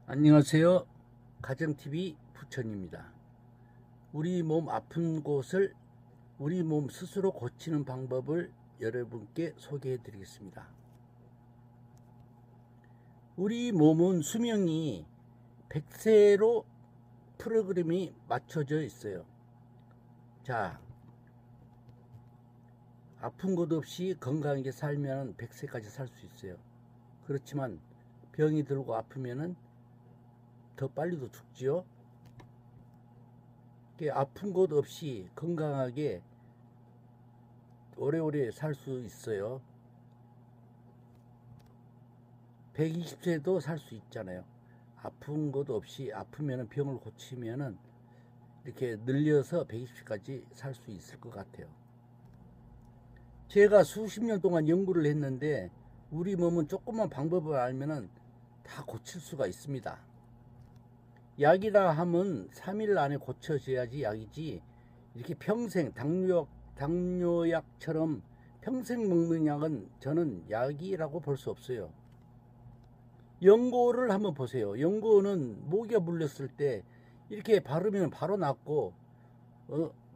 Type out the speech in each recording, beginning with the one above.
안녕하세요. 가정TV 부천입니다. 우리 몸 아픈 곳을 우리 몸 스스로 고치는 방법을 여러분께 소개해 드리겠습니다. 우리 몸은 수명이 100세로 프로그램이 맞춰져 있어요. 자, 아픈 것 없이 건강하게 살면 100세까지 살 수 있어요. 그렇지만 병이 들고 아프면은 더 빨리도 죽지요. 아픈 것 없이 건강하게 오래오래 살 수 있어요. 120세도 살 수 있잖아요. 아픈 것 없이 아프면 병을 고치면은 이렇게 늘려서 120세까지 살 수 있을 것 같아요. 제가 수십 년 동안 연구를 했는데 우리 몸은 조금만 방법을 알면은 다 고칠 수가 있습니다. 약이라 하면 3일 안에 고쳐져야지 약이지, 이렇게 평생 당뇨약처럼 평생 먹는 약은 저는 약이라고 볼 수 없어요. 연고를 한번 보세요. 연고는 모기가 물렸을 때 이렇게 바르면 바로 낫고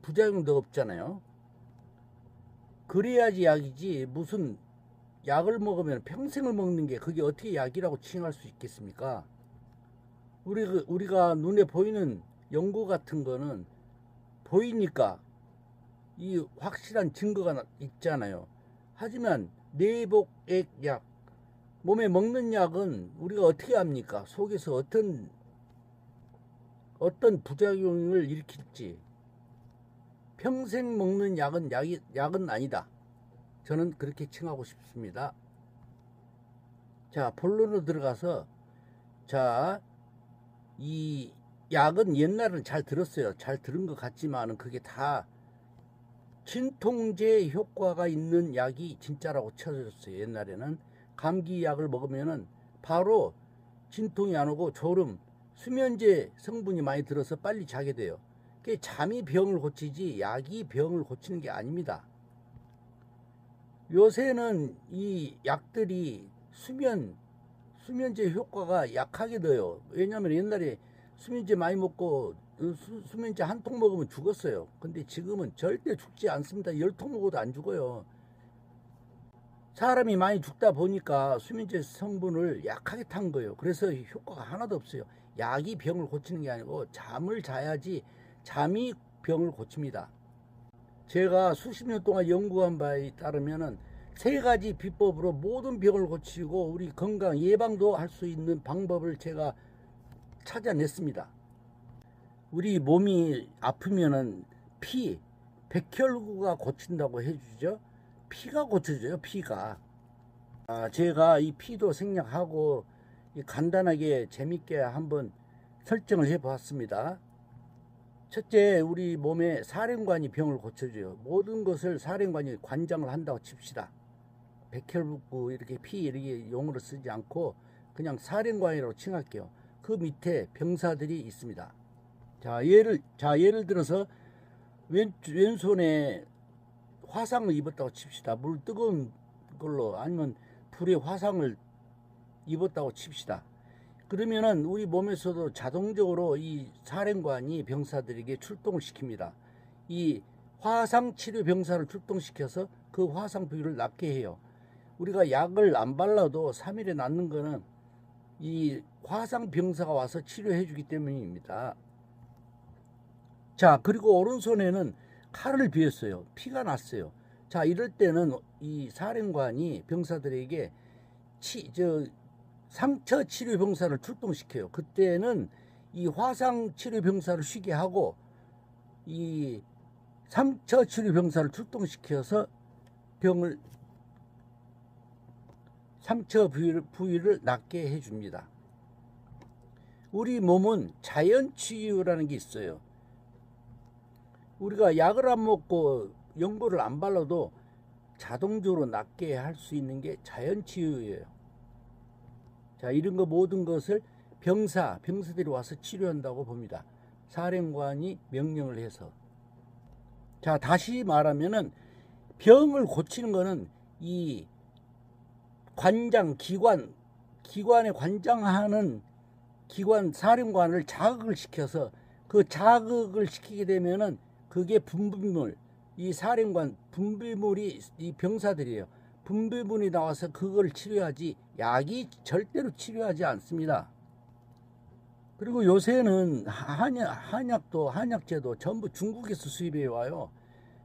부작용도 없잖아요. 그래야지 약이지, 무슨 약을 먹으면 평생을 먹는 게 그게 어떻게 약이라고 칭할 수 있겠습니까? 우리가 눈에 보이는 연고 같은 거는 보이니까 이 확실한 증거가 있잖아요. 하지만 내복액약, 몸에 먹는 약은 우리가 어떻게 합니까? 속에서 어떤 부작용을 일으킬지. 평생 먹는 약은 아니다. 저는 그렇게 칭하고 싶습니다. 자, 본론으로 들어가서, 자, 이 약은 옛날에는 잘 들었어요. 잘 들은 것 같지만은 그게 다 진통제 효과가 있는 약이 진짜라고 쳐졌어요. 옛날에는 감기약을 먹으면은 바로 진통이 안 오고 졸음, 수면제 성분이 많이 들어서 빨리 자게 돼요. 그게 잠이 병을 고치지 약이 병을 고치는 게 아닙니다. 요새는 이 약들이 수면제 효과가 약하게 돼요. 왜냐하면 옛날에 수면제 많이 먹고 수면제 한 통 먹으면 죽었어요. 근데 지금은 절대 죽지 않습니다. 10통 먹어도 안 죽어요. 사람이 많이 죽다 보니까 수면제 성분을 약하게 탄 거예요. 그래서 효과가 하나도 없어요. 약이 병을 고치는 게 아니고 잠을 자야지 잠이 병을 고칩니다. 제가 수십 년 동안 연구한 바에 따르면은 세 가지 비법으로 모든 병을 고치고 우리 건강 예방도 할 수 있는 방법을 제가 찾아냈습니다. 우리 몸이 아프면은 백혈구가 고친다고 해주죠. 피가 고쳐져요, 피가. 제가 이 피도 생략하고 간단하게 재밌게 한번 설정을 해 보았습니다. 첫째, 우리 몸에 사령관이 병을 고쳐줘요. 모든 것을 사령관이 관장을 한다고 칩시다. 백혈구 이렇게 피 이렇게 용어로 쓰지 않고 그냥 사령관이라고 칭할게요. 그 밑에 병사들이 있습니다. 예를 들어서 왼손에 화상을 입었다고 칩시다. 물 뜨거운 걸로 아니면 불에 화상을 입었다고 칩시다. 그러면은 우리 몸에서도 자동적으로 이 사령관이 병사들에게 출동을 시킵니다. 이 화상 치료 병사를 출동시켜서 그 화상 부위를 낫게 해요. 우리가 약을 안 발라도 3일에 낫는 거는 이 화상 병사가 와서 치료해 주기 때문입니다. 자, 그리고 오른손에는 칼을 비었어요. 피가 났어요. 자, 이럴 때는 이 사령관이 병사들에게 상처 치료 병사를 출동시켜요. 그때는 이 화상 치료 병사를 쉬게 하고 이 상처 치료 병사를 출동시켜서 상처 부위를 낫게 해줍니다. 우리 몸은 자연 치유라는 게 있어요. 우리가 약을 안 먹고 연고를 안 발라도 자동적으로 낫게 할 수 있는 게 자연 치유예요. 자, 이런 거 모든 것을 병사들이 와서 치료한다고 봅니다. 사령관이 명령을 해서. 자, 다시 말하면은 병을 고치는 거는 기관에 관장하는 기관 사령관을 자극을 시켜서 그 자극을 시키게 되면은 그게 분비물, 이 사령관 분비물이 이 병사들이에요. 분비물이 나와서 그걸 치료하지 약이 절대로 치료하지 않습니다. 그리고 요새는 한약도 한약재도 전부 중국에서 수입해 와요.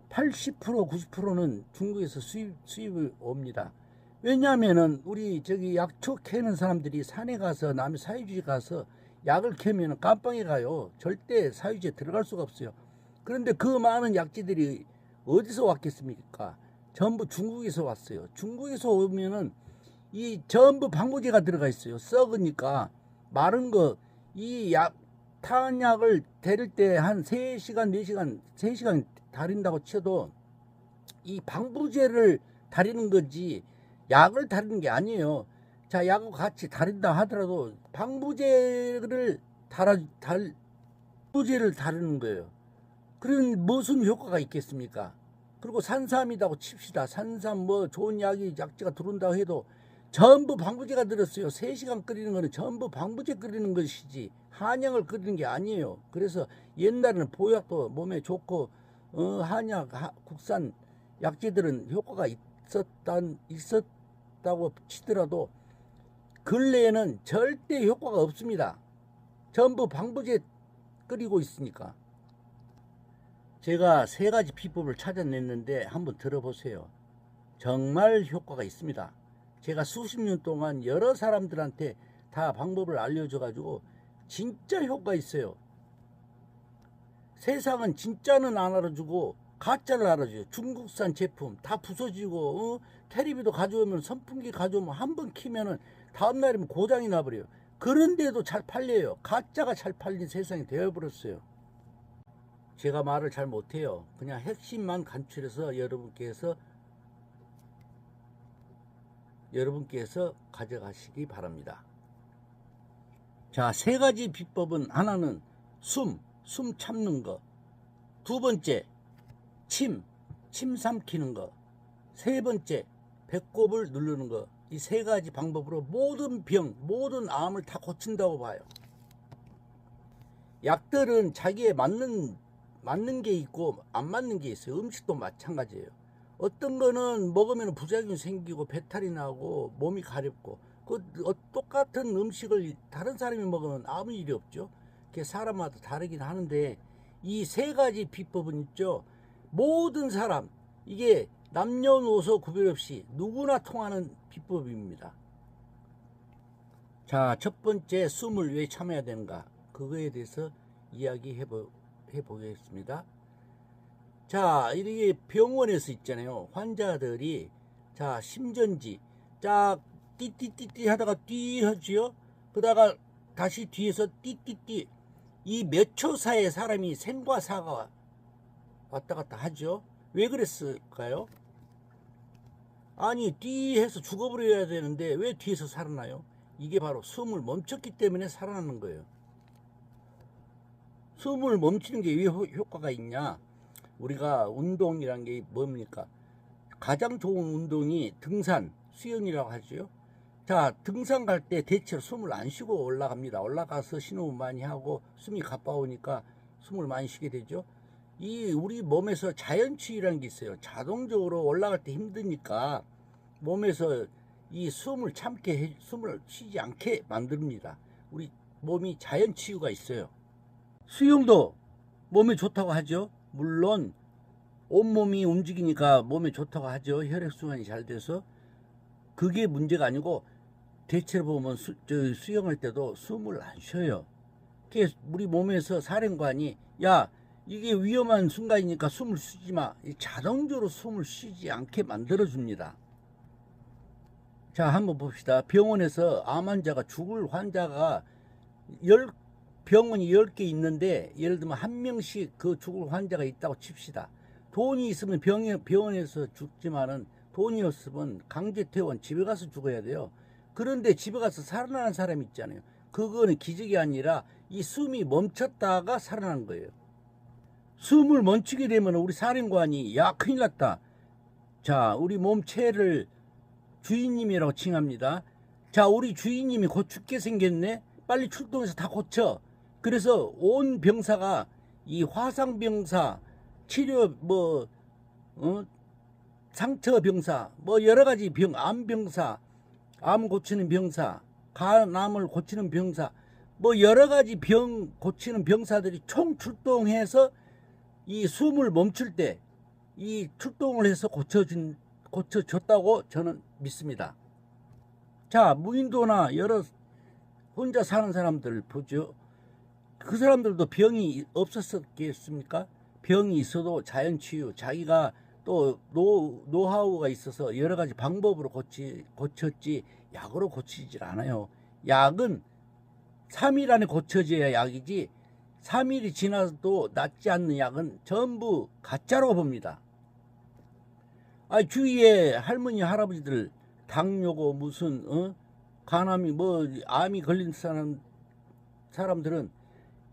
80% 90%는 중국에서 수입이 옵니다. 왜냐하면은 우리 저기 약초 캐는 사람들이 산에 가서 남의 사유지에 가서 약을 캐면 깜빵에 가요. 절대 사유지에 들어갈 수가 없어요. 그런데 그 많은 약재들이 어디서 왔겠습니까? 전부 중국에서 왔어요. 중국에서 오면은 이 전부 방부제가 들어가 있어요. 썩으니까 마른 거 이 약 탄약을 데릴 때 한 3시간 4시간 3시간 다린다고 쳐도 이 방부제를 다리는 거지 약을 다리는 게 아니에요. 자, 약하고 같이 다린다 하더라도 방부제를 방부제를 다루는 거예요. 그런 무슨 효과가 있겠습니까? 그리고 산삼이라고 칩시다. 산삼 뭐 좋은 약재가 들어온다고 해도 전부 방부제가 들었어요. 3시간 끓이는 거는 전부 방부제 끓이는 것이지 한약을 끓이는 게 아니에요. 그래서 옛날에는 보약도 몸에 좋고 한약 국산 약재들은 효과가 있었다고 치더라도 근래에는 절대 효과가 없습니다. 전부 방부제 끓이고 있으니까. 제가 3가지 비법을 찾아냈는데 한번 들어보세요. 정말 효과가 있습니다. 제가 수십 년 동안 여러 사람들한테 다 방법을 알려줘 가지고 진짜 효과 있어요. 세상은 진짜는 안 알아주고 가짜를 알아줘요. 중국산 제품 다 부서지고 테레비도 가져오면 선풍기 가져오면 한 번 키면은 다음날이면 고장이 나버려요. 그런데도 잘 팔려요. 가짜가 잘 팔린 세상이 되어버렸어요. 제가 말을 잘 못해요. 그냥 핵심만 간추려서 여러분께서 가져가시기 바랍니다. 자, 3가지 비법은 하나는 숨 참는 거, 2번째 침 삼키는 거, 3번째 배꼽을 누르는 거. 이 3가지 방법으로 모든 병, 모든 암을 다 고친다고 봐요. 약들은 자기에 맞는 게 있고 안 맞는 게 있어요. 음식도 마찬가지예요. 어떤 거는 먹으면 부작용이 생기고 배탈이 나고 몸이 가렵고 똑같은 음식을 다른 사람이 먹으면 아무 일이 없죠. 그게 사람마다 다르긴 하는데 이 3가지 비법은 있죠. 모든 사람 이게 남녀노소 구별 없이 누구나 통하는 비법입니다. 자, 첫 번째 숨을 왜 참아야 되는가 그거에 대해서 이야기해 보겠습니다. 자, 이렇게 병원에서 있잖아요. 환자들이 자 심전지 자 띠띠띠띠 하다가 띠 하지요. 그러다가 다시 뒤에서 띠띠띠 이 몇 초 사이에 사람이 생과 사가 왔다 갔다 하죠. 왜 그랬을까요? 아니 띠 해서 죽어버려야 되는데 왜 뒤에서 살아나요? 이게 바로 숨을 멈췄기 때문에 살아나는 거예요. 숨을 멈추는 게 왜 효과가 있냐? 우리가 운동이란 게 뭡니까? 가장 좋은 운동이 등산, 수영이라고 하죠. 자, 등산 갈 때 대체로 숨을 안 쉬고 올라갑니다. 올라가서 신호흡 많이 하고 숨이 가빠오니까 숨을 많이 쉬게 되죠. 이 우리 몸에서 자연치유라는 게 있어요. 자동적으로 올라갈 때 힘드니까 몸에서 이 숨을 숨을 쉬지 않게 만듭니다. 우리 몸이 자연치유가 있어요. 수영도 몸에 좋다고 하죠. 물론 온몸이 움직이니까 몸에 좋다고 하죠. 혈액순환이 잘 돼서. 그게 문제가 아니고 대체로 보면 수영할 때도 숨을 안 쉬어요. 우리 몸에서 사령관이 야 이게 위험한 순간이니까 숨을 쉬지 마. 자동적으로 숨을 쉬지 않게 만들어줍니다. 자, 한번 봅시다. 병원에서 암 환자가 죽을 환자가 병원이 10개 있는데 예를 들면 한 명씩 그 죽을 환자가 있다고 칩시다. 돈이 있으면 병원에서 죽지만은 돈이 없으면 강제퇴원 집에 가서 죽어야 돼요. 그런데 집에 가서 살아나는 사람이 있잖아요. 그거는 기적이 아니라 이 숨이 멈췄다가 살아난 거예요. 숨을 멈추게 되면 우리 사령관이 야 큰일 났다. 자, 우리 몸체를 주인님이라고 칭합니다. 자, 우리 주인님이 곧 죽게 생겼네. 빨리 출동해서 다 고쳐. 그래서 온 병사가 이 화상병사, 치료 상처 병사, 여러 가지 암 병사, 암 고치는 병사, 간암을 고치는 병사, 여러 가지 병 고치는 병사들이 총 출동해서 이 숨을 멈출 때 이 출동을 해서 고쳐줬다고 저는 믿습니다. 자, 무인도나 여러 혼자 사는 사람들 보죠. 그 사람들도 병이 없었겠습니까? 병이 있어도 자연치유, 자기가 또 노하우가 있어서 여러 가지 방법으로 고쳤지 약으로 고치질 않아요. 약은 3일 안에 고쳐져야 약이지 3일이 지나도 낫지 않는 약은 전부 가짜라고 봅니다. 주위에 할머니 할아버지들 당뇨고 무슨 간암이 암이 걸린 사람들은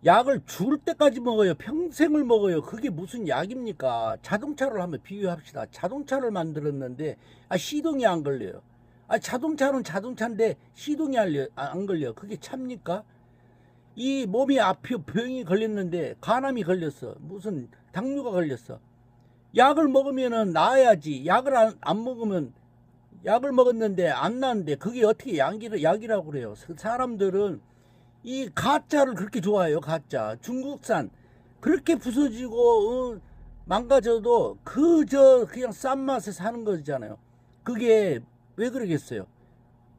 약을 죽을 때까지 먹어요. 평생을 먹어요. 그게 무슨 약입니까? 자동차를 한번 비유합시다. 자동차를 만들었는데 시동이 안 걸려요. 자동차는 자동차인데 시동이 안 걸려. 그게 참니까? 이 몸이 병이 걸렸는데 간암이 걸렸어. 무슨 당뇨가 걸렸어. 약을 먹으면은 나아야지. 약을 안 먹으면 약을 먹었는데 안 나는데 그게 어떻게 약이라고 그래요. 사람들은 이 가짜를 그렇게 좋아해요. 가짜 중국산 그렇게 부서지고 망가져도 그냥 싼 맛에 사는 거잖아요. 그게 왜 그러겠어요?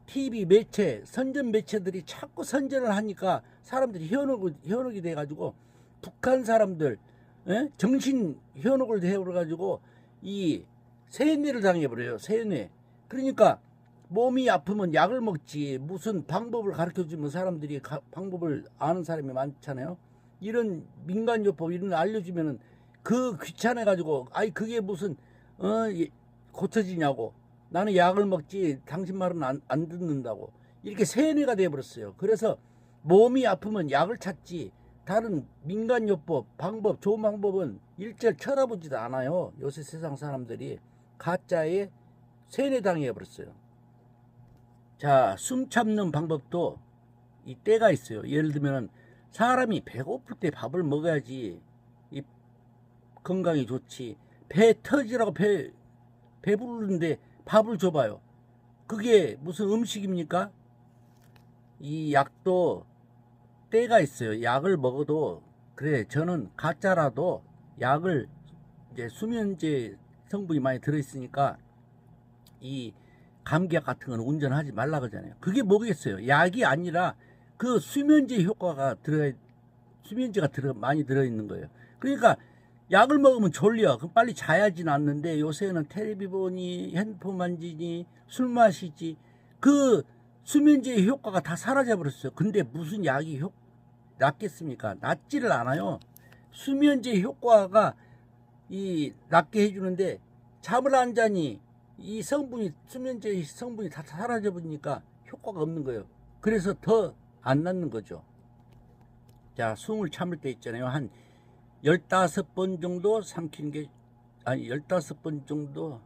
TV 매체 선전 매체들이 자꾸 선전을 하니까 사람들이 현혹이 돼가지고 북한 사람들 정신 현혹을 돼버려가지고 이 세뇌를 당해버려요. 세뇌. 그러니까 몸이 아프면 약을 먹지 무슨 방법을 가르쳐주면 사람들이 방법을 아는 사람이 많잖아요. 이런 민간요법 이런 거 알려주면은 그 귀찮아가지고 그게 무슨 고쳐지냐고 나는 약을 먹지 당신 말은 안 듣는다고 이렇게 세뇌가 돼버렸어요. 그래서 몸이 아프면 약을 찾지 다른 민간요법 방법 좋은 방법은 일절 쳐다보지도 않아요. 요새 세상 사람들이 가짜에 세뇌당해버렸어요. 자, 숨 참는 방법도 이 때가 있어요. 예를 들면 사람이 배고플 때 밥을 먹어야지 이 건강이 좋지. 배 터지라고 배부르는데 밥을 줘봐요. 그게 무슨 음식입니까? 이 약도 때가 있어요. 약을 먹어도 그래 저는 가짜라도 약을 이제 수면제 성분이 많이 들어있으니까 이 감기약 같은 건 운전하지 말라 그러잖아요. 그게 뭐겠어요? 약이 아니라 그 수면제 효과가 수면제가 많이 들어있는 거예요. 그러니까 약을 먹으면 졸려. 그럼 빨리 자야지는 않는데 요새는 텔레비 보니 핸드폰 만지니 술 마시지 그 수면제의 효과가 다 사라져 버렸어요. 근데 무슨 약이 낫겠습니까? 낫지를 않아요. 수면제 효과가 낫게 해주는데 잠을 안 자니 이 수면제 성분이 다 사라져 버리니까 효과가 없는 거예요. 그래서 더 안 낫는 거죠. 자, 숨을 참을 때 있잖아요. 한 15번 정도 삼키는 게 15번 정도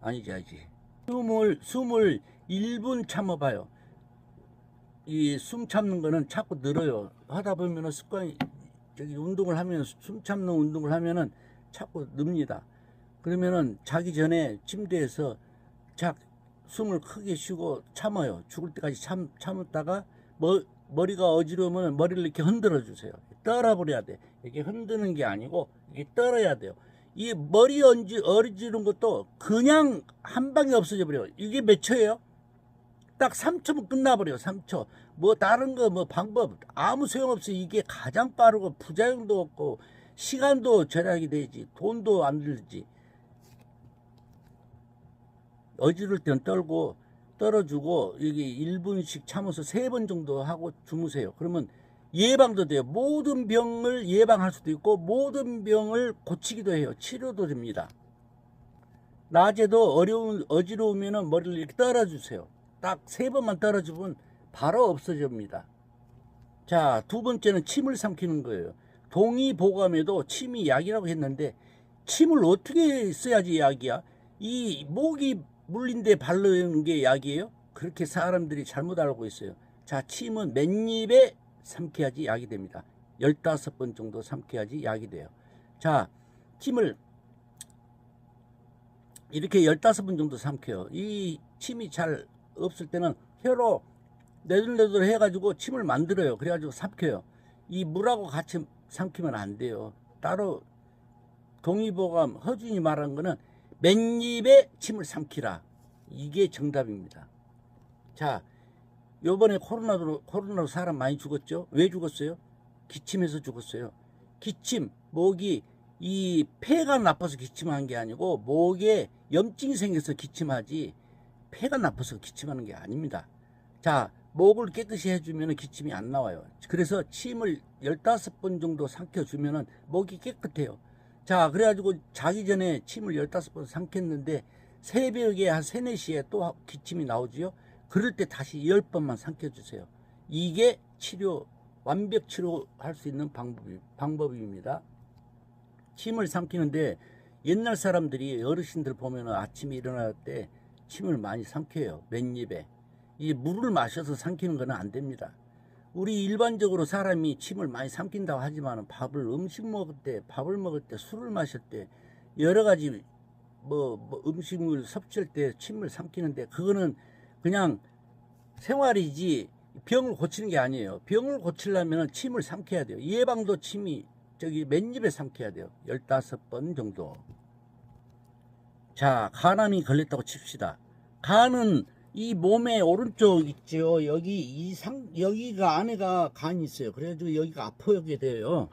아니지. 숨을 1분 참아봐요. 이 숨 참는 거는 자꾸 늘어요. 하다 보면은 습관이 운동을 하면 숨 참는 운동을 하면은 자꾸 늡니다. 그러면은 자기 전에 침대에서 숨을 크게 쉬고 참아요. 죽을 때까지 참았다가 머리가 어지러우면 머리를 이렇게 흔들어 주세요. 떨어버려야 돼. 이게 흔드는 게 아니고 이게 떨어야 돼요. 이 머리 어지른 것도 그냥 한 방에 없어져 버려요. 이게 몇 초예요? 딱 3초면 끝나버려요. 3초. 다른 거 방법 아무 소용없어. 이게 가장 빠르고 부작용도 없고 시간도 절약이 되지 돈도 안 들지. 어지를 때는 떨어주고 이게 1분씩 참아서 3번 정도 하고 주무세요. 그러면 예방도 돼요. 모든 병을 예방할 수도 있고 모든 병을 고치기도 해요. 치료도 됩니다. 낮에도 어지러우면 머리를 이렇게 떨어주세요. 딱 3번만 떨어주면 바로 없어집니다. 자, 두 번째는 침을 삼키는 거예요. 동의보감에도 침이 약이라고 했는데 침을 어떻게 써야지 약이야? 이 목이 물린 데 바르는 게 약이에요? 그렇게 사람들이 잘못 알고 있어요. 자, 침은 맨입에 삼켜야지 약이 됩니다. 15번 정도 삼켜야지 약이 돼요. 자, 침을 이렇게 15번 정도 삼켜요. 이 침이 잘 없을 때는 혀로 내들내들 해가지고 침을 만들어요. 그래가지고 삼켜요. 이 물하고 같이 삼키면 안 돼요. 따로 동의보감 허준이 말한 거는 맨입에 침을 삼키라. 이게 정답입니다. 자, 요번에 코로나로 사람 많이 죽었죠? 왜 죽었어요? 기침해서 죽었어요. 기침, 목이 이 폐가 나빠서 기침한 게 아니고 목에 염증이 생겨서 기침하지 폐가 나빠서 기침하는 게 아닙니다. 자, 목을 깨끗이 해주면 기침이 안 나와요. 그래서 침을 15번 정도 삼켜주면 목이 깨끗해요. 자, 그래가지고 자기 전에 침을 15번 삼켰는데 새벽에 한 3, 4시에 또 기침이 나오지요. 그럴 때 다시 10번만 삼켜주세요. 이게 완벽 치료할 수 있는 방법입니다. 침을 삼키는데 옛날 사람들이 어르신들 보면 아침에 일어날 때 침을 많이 삼켜요. 맨입에. 이 물을 마셔서 삼키는 건 안 됩니다. 우리 일반적으로 사람이 침을 많이 삼킨다고 하지만 밥을 먹을 때, 술을 마실 때 여러 가지 음식물 섭취할 때 침을 삼키는데 그거는 그냥 생활이지 병을 고치는 게 아니에요. 병을 고치려면 침을 삼켜야 돼요. 예방도 침이 맨입에 삼켜야 돼요. 15번 정도. 자, 간암이 걸렸다고 칩시다. 간은 이 몸의 오른쪽 있죠. 여기가 안에가 간이 있어요. 그래가지고 여기가 아프게 돼요.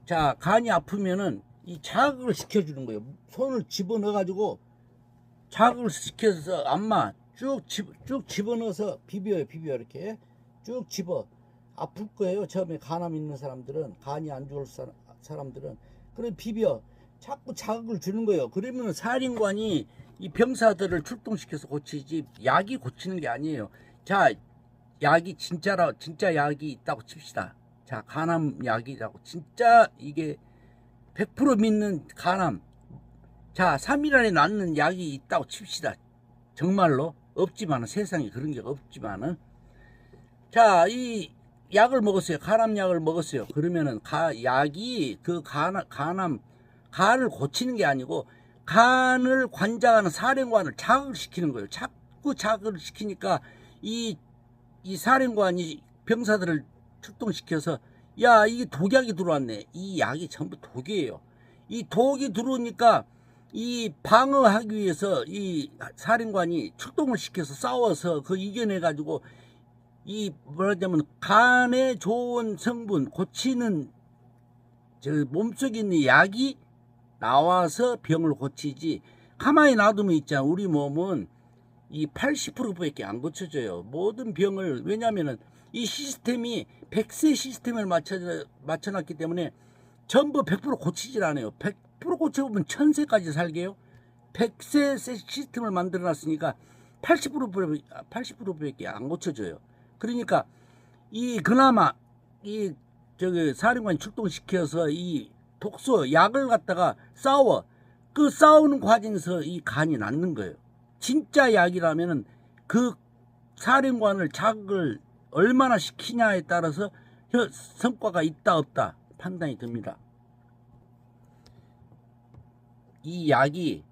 자, 간이 아프면은 이 자극을 시켜주는 거예요. 손을 집어넣어가지고 자극을 시켜서 안마 쭉 집어넣어서 비벼요. 이렇게 쭉 집어. 아플 거예요. 처음에 간암 있는 사람들은, 간이 안 좋을 사람들은. 그래 비벼. 자꾸 자극을 주는 거예요. 그러면 사령관이 이 병사들을 출동시켜서 고치지 약이 고치는 게 아니에요. 자, 약이 진짜 약이 있다고 칩시다. 자, 간암 약이라고 진짜 이게 100% 믿는 간암. 자, 3일 안에 낫는 약이 있다고 칩시다. 정말로 없지만은, 세상에 그런 게 없지만은. 자, 이 약을 먹었어요. 간암 약을 먹었어요. 그러면은 약이 그 간을 고치는 게 아니고 간을 관장하는 사령관을 자극을 시키는 거예요. 자꾸 자극을 시키니까 이 사령관이 병사들을 출동시켜서 야, 이게 독약이 들어왔네. 이 약이 전부 독이에요. 이 독이 들어오니까 이 방어하기 위해서 이 사령관이 출동을 시켜서 싸워서 그 이겨내가지고 이 뭐라냐면 간에 좋은 성분 고치는 몸속에 있는 약이 나와서 병을 고치지 가만히 놔두면 있잖아. 우리 몸은 이 80%밖에 안 고쳐져요. 모든 병을. 왜냐면은 이 시스템이 100세 시스템을 맞춰놨기 때문에 전부 100% 고치질 않아요. 100% 고쳐보면 1000세까지 살게요. 100세 시스템을 만들어놨으니까 80%밖에 안 고쳐져요. 그러니까 그나마 사령관이 출동시켜서 이 독소 약을 갖다가 그 싸우는 과정에서 이 간이 낫는 거예요. 진짜 약이라면은 그 사령관을 자극을 얼마나 시키냐에 따라서 성과가 있다 없다 판단이 됩니다. 이 약이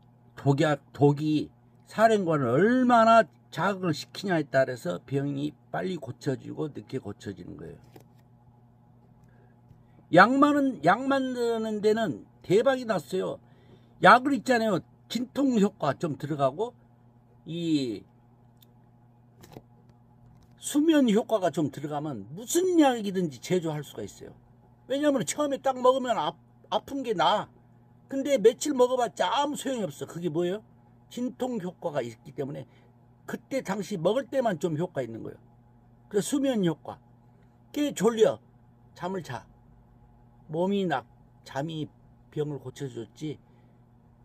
독이 사령관을 얼마나 자극을 시키냐에 따라서 병이 빨리 고쳐지고 늦게 고쳐지는 거예요. 약 만드는 데는 대박이 났어요. 약을 있잖아요. 진통 효과 좀 들어가고 이 수면 효과가 좀 들어가면 무슨 약이든지 제조할 수가 있어요. 왜냐하면 처음에 딱 먹으면 아픈 게 나아. 근데 며칠 먹어봤자 아무 소용이 없어. 그게 뭐예요? 진통 효과가 있기 때문에 그때 당시 먹을 때만 좀 효과 있는 거예요. 그래서 수면 효과. 깨 졸려. 잠을 자. 잠이 병을 고쳐줬지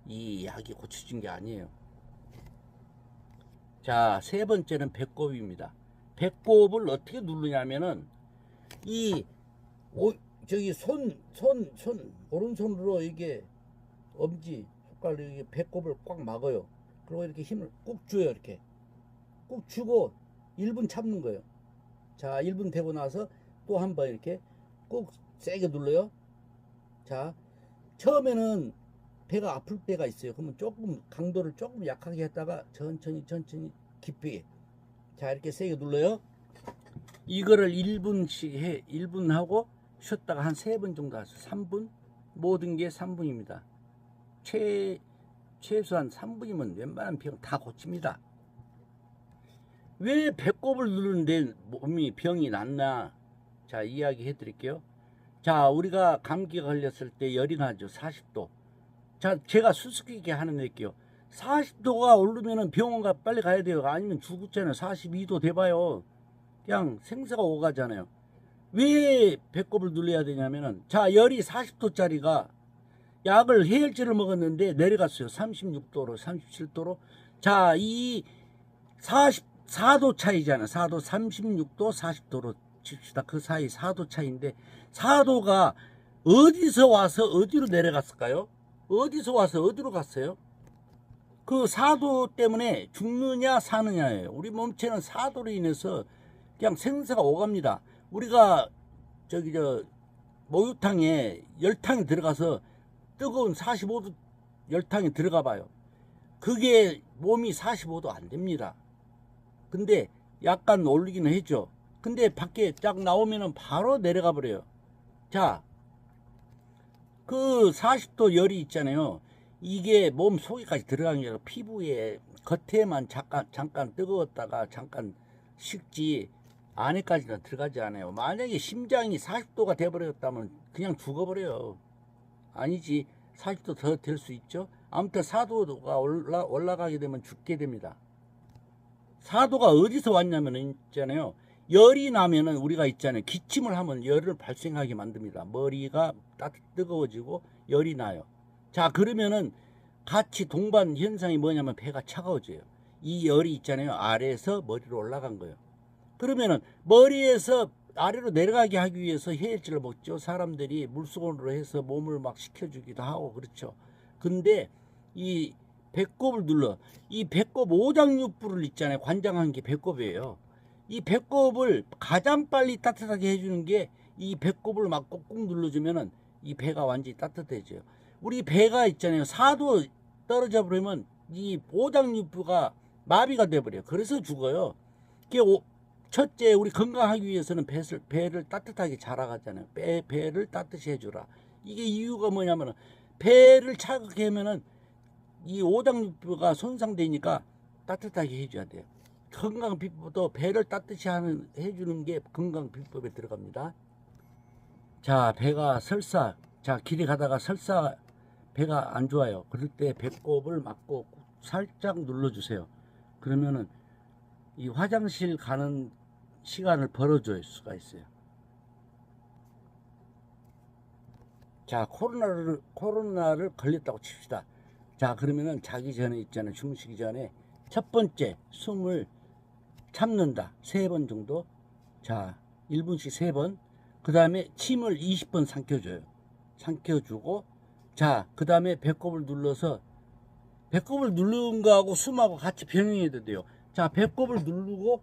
이 약이 고쳐준 게 아니에요. 자, 세 번째는 배꼽입니다. 배꼽을 어떻게 누르냐면은 오른손으로 이게 엄지 손가락으로 이게 배꼽을 꽉 막아요. 그리고 이렇게 힘을 꾹 줘요. 이렇게 꾹 주고 1분 참는 거예요. 자, 1분 되고 나서 또 한 번 이렇게 꾹 세게 눌러요. 자, 처음에는 배가 아플 때가 있어요. 그러면 조금 강도를 조금 약하게 했다가 천천히 깊이. 자, 이렇게 세게 눌러요. 이거를 1분씩 해. 1분 하고 쉬었다가 한 3번 정도 하세요. 3분. 모든 게 3분입니다. 최소한 3분이면 웬만한 병 다 고칩니다. 왜 배꼽을 누르는데 몸이 병이 낫나? 자, 이야기 해드릴게요. 자, 우리가 감기가 걸렸을 때 열이 나죠. 40도. 자, 제가 수수께끼 하나 낼게요. 40도가 오르면은 병원 빨리 가야 돼요. 아니면 죽었잖아요. 42도 돼봐요. 그냥 생사가 오가잖아요. 왜 배꼽을 눌러야 되냐면은, 자, 열이 40도짜리가 약을 해열제를 먹었는데 내려갔어요. 36도로, 37도로. 자, 이 44도 차이잖아요. 4도, 36도, 40도로 칩시다. 그 사이 4도 차이인데, 4도가 어디서 와서 어디로 내려갔을까요? 어디서 와서 어디로 갔어요? 그 4도 때문에 죽느냐 사느냐예요. 우리 몸체는 4도로 인해서 그냥 생사가 오갑니다. 우리가 목욕탕에 열탕이 들어가서 뜨거운 45도 열탕에 들어가 봐요. 그게 몸이 45도 안 됩니다. 근데 약간 올리기는 했죠. 근데 밖에 쫙 나오면은 바로 내려가 버려요. 자, 그 40도 열이 있잖아요. 이게 몸 속에까지 들어간 게 아니라 피부에 겉에만 잠깐 뜨거웠다가 잠깐 식지 안에까지는 들어가지 않아요. 만약에 심장이 40도가 돼버렸다면 그냥 죽어버려요. 아니지, 40도 더 될 수 있죠. 아무튼 4도가 올라가게 되면 죽게 됩니다. 4도가 어디서 왔냐면 있잖아요. 열이 나면은 우리가 있잖아요. 기침을 하면 열을 발생하게 만듭니다. 머리가 뜨거워지고 열이 나요. 자, 그러면은 같이 동반 현상이 뭐냐면 배가 차가워져요. 이 열이 있잖아요. 아래에서 머리로 올라간 거예요. 그러면은 머리에서 아래로 내려가게 하기 위해서 해열제를 먹죠. 사람들이 물수건으로 해서 몸을 막 식혀주기도 하고 그렇죠. 근데 이 배꼽을 눌러, 이 배꼽 오장육부를 있잖아요. 관장한 게 배꼽이에요. 이 배꼽을 가장 빨리 따뜻하게 해주는 게 이 배꼽을 막 꾹꾹 눌러주면은 이 배가 완전히 따뜻해져요. 우리 배가 있잖아요. 4도 떨어져 버리면 이 오장육부가 마비가 돼버려요. 그래서 죽어요. 첫째, 우리 건강하기 위해서는 배를 따뜻하게 자라가잖아요. 배를 따뜻히 해주라. 이게 이유가 뭐냐면은 배를 차갑게 하면은 이 오장육부가 손상되니까 따뜻하게 해줘야 돼요. 건강 비법도 배를 따뜻히 해주는 게 건강 비법에 들어갑니다. 자, 배가 설사, 자, 길에 가다가 설사 배가 안 좋아요. 그럴 때 배꼽을 막고 살짝 눌러주세요. 그러면은 이 화장실 가는 시간을 벌어줄 수가 있어요. 자, 코로나를 걸렸다고 칩시다. 자, 그러면은 자기 전에 있잖아요. 주무시기 전에 첫 번째 숨을 참는다. 3번 정도. 자, 1분씩 3번. 그 다음에 침을 20번 삼켜줘요. 삼켜주고, 자, 그 다음에 배꼽을 눌러서, 배꼽을 누르는 거하고 숨하고 같이 병행해도 돼요. 자, 배꼽을 누르고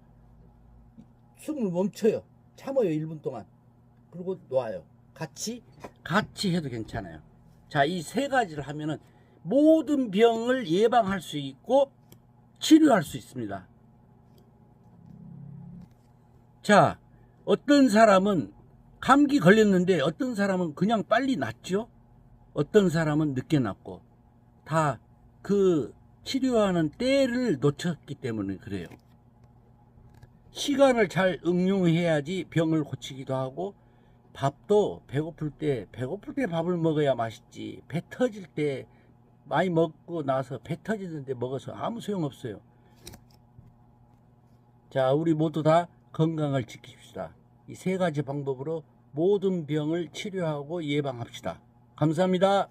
숨을 멈춰요. 참아요. 1분 동안. 그리고 놔요. 같이 해도 괜찮아요. 자, 이 3가지를 하면은 모든 병을 예방할 수 있고 치료할 수 있습니다. 자, 어떤 사람은 감기 걸렸는데 어떤 사람은 그냥 빨리 낫죠. 어떤 사람은 늦게 낫고, 다 그 치료하는 때를 놓쳤기 때문에 그래요. 시간을 잘 응용해야지 병을 고치기도 하고, 밥도 배고플 때 밥을 먹어야 맛있지. 배 터질 때 많이 먹고 나서 배 터지는데 먹어서 아무 소용없어요. 자, 우리 모두 다 건강을 지킵시다. 이 3가지 방법으로 모든 병을 치료하고 예방합시다. 감사합니다.